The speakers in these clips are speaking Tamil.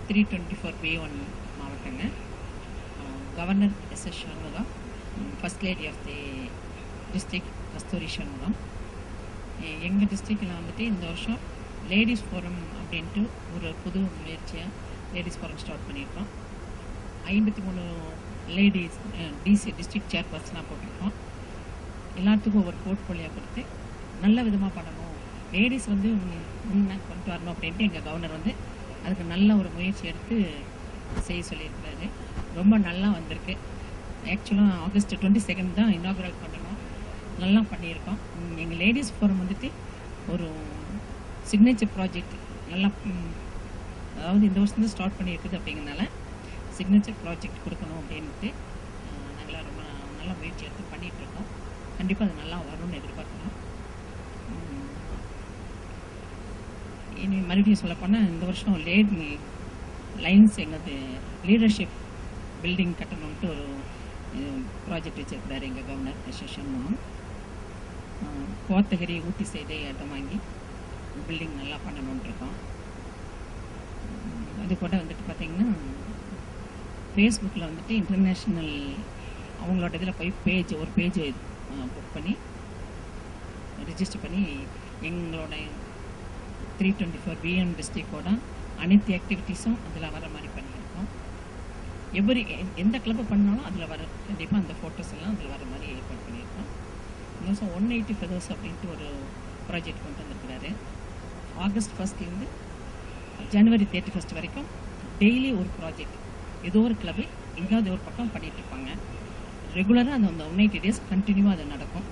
324B1 மாவட்டங்க. Governor S S. Shanmugam, first lady of the district Kasturi Shanmugam. எங்கள் டிஸ்ட்ரிக்டில் வந்துட்டு இந்த வருஷம் லேடிஸ் ஃபோரம் அப்படின்ட்டு ஒரு புது முயற்சியாக லேடிஸ் ஃபோரம் ஸ்டார்ட் பண்ணியிருக்கோம். 53 லேடிஸ் டிசி டிஸ்ட்ரிக்ட் சேர்பர்சனாக போட்டிருக்கோம். எல்லாத்துக்கும் ஒரு போர்ட்ஃபோலியோ கொடுத்து நல்ல விதமாக பண்ணணும், லேடிஸ் வந்து முன்னே கொண்டு வரணும் அப்படின்ட்டு எங்கள் கவர்னர் வந்து அதுக்கு நல்ல ஒரு முயற்சி எடுத்து செய்ய சொல்லியிருக்கிறாரு. ரொம்ப நல்லா வந்திருக்கு. ஆக்சுவலாக ஆகஸ்ட் 22 தான் இனாகுரல் பண்ணணும். நல்லா பண்ணியிருக்கோம். எங்கள் லேடிஸ் ஃபோரம் வந்துட்டு ஒரு சிக்னேச்சர் ப்ராஜெக்ட் நல்லா, அதாவது இந்த வருஷம் தான் ஸ்டார்ட் பண்ணியிருக்குது அப்படிங்கிறனால சிக்னேச்சர் ப்ராஜெக்ட் கொடுக்கணும் அப்படின்ட்டு நாங்களாம் ரொம்ப நல்ல முயற்சி எடுத்து பண்ணிகிட்ருக்கோம். கண்டிப்பாக அது நல்லா வரும்னு எதிர்பார்க்கலாம். இனி மறுபடியும் சொல்லப்போனால் இந்த வருஷம் லைன்ஸ் எங்களது லீடர்ஷிப் பில்டிங் கட்டணுன்ட்டு ஒரு ப்ராஜெக்ட் வச்சுருக்கிறாரு எங்கள் கவர்னர் எஸ்.எஸ். ஷண்முகம். கோத்தகிரி ஊட்டி சைடே இடம் வாங்கி பில்டிங் நல்லா பண்ணணுன்ட்ருக்கோம். அது கூட வந்துட்டு பார்த்திங்கன்னா ஃபேஸ்புக்கில் வந்துட்டு இன்டர்நேஷ்னல் அவங்களோட இதில் போய் ஒரு பேஜ் புக் பண்ணி ரிஜிஸ்டர் பண்ணி எங்களோட 324B1 டிஸ்ட்ரிக்டோட அனைத்து ஆக்டிவிட்டீஸும் அதில் வர மாதிரி பண்ணியிருக்கோம். எந்த கிளப்பு பண்ணாலும் அதில் வர கண்டிப்பாக அந்த ஃபோட்டோஸ் எல்லாம் அதில் வர மாதிரி ஏற்பாடு பண்ணியிருக்கோம். இந்த வருஷம் 180 ஃபெதர்ஸ் அப்படின்ட்டு ஒரு ப்ராஜெக்ட் கொண்டு வந்திருக்கிறாரு. ஆகஸ்ட் 1 ஜனவரி 31 வரைக்கும் டெய்லி ஒரு ப்ராஜெக்ட் ஏதோ ஒரு கிளப்பு எங்கேயாவது ஒரு பக்கம் பண்ணிகிட்டு இருப்பாங்க. ரெகுலராக அந்த 180 டேஸ் கண்டினியூவாக அது நடக்கும்.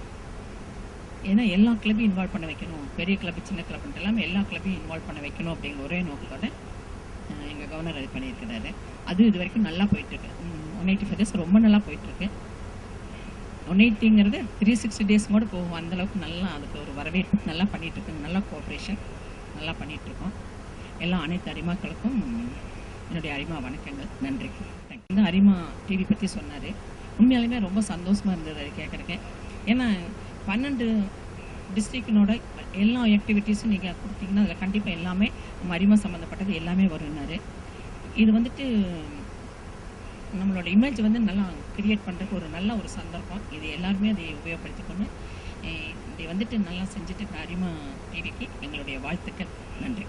ஏன்னா எல்லா கிளப்பையும் இன்வால்வ் பண்ண வைக்கணும், பெரிய கிளப்பு சின்ன கிளப்புன்ட்டு எல்லாமே எல்லா கிளப்பையும் இன்வால்வ் பண்ண வைக்கணும் அப்படிங்கிற ஒரே நோக்கத்தோட எங்கள் கவர்னர் அது பண்ணியிருக்கிறாரு. அது இது வரைக்கும் நல்லா போயிட்டுருக்கு. 180 டேஸ் ரொம்ப நல்லா போயிட்டுருக்கு. 180ங்கிறது 360 டேஸ் கூட போகும். அந்தளவுக்கு நல்லா அதுக்கு ஒரு வரவேற்பு நல்லா பண்ணிகிட்ருக்கு. நல்லா கோஆப்ரேஷன் நல்லா பண்ணிகிட்ருக்கோம். எல்லாம் அனைத்து அரிமாக்களுக்கும் என்னுடைய அரிமா வணக்கங்கள், நன்றி. இந்த அரிமா டிவி பற்றி சொன்னார். உண்மையாலுமே ரொம்ப சந்தோஷமாக இருந்தது அது கேட்குறக்கு. ஏன்னா 12 டிஸ்ட்ரிக்டினோட எல்லா ஆக்டிவிட்டீஸும் நீங்கள் கொடுத்தீங்கன்னா அதில் கண்டிப்பாக எல்லாமே நம்ம அரிமா சம்மந்தப்பட்டது எல்லாமே வரும்னாரு. இது வந்துட்டு நம்மளோட இமேஜ் வந்து நல்லா கிரியேட் பண்ணுறதுக்கு ஒரு நல்ல ஒரு சந்தர்ப்பம். இது எல்லாருமே அதை உபயோகப்படுத்திக்கொண்டு இதை வந்துட்டு நல்லா செஞ்சுட்டு அரிமா டிவிக்கு எங்களுடைய வாழ்த்துக்கள், நன்றி.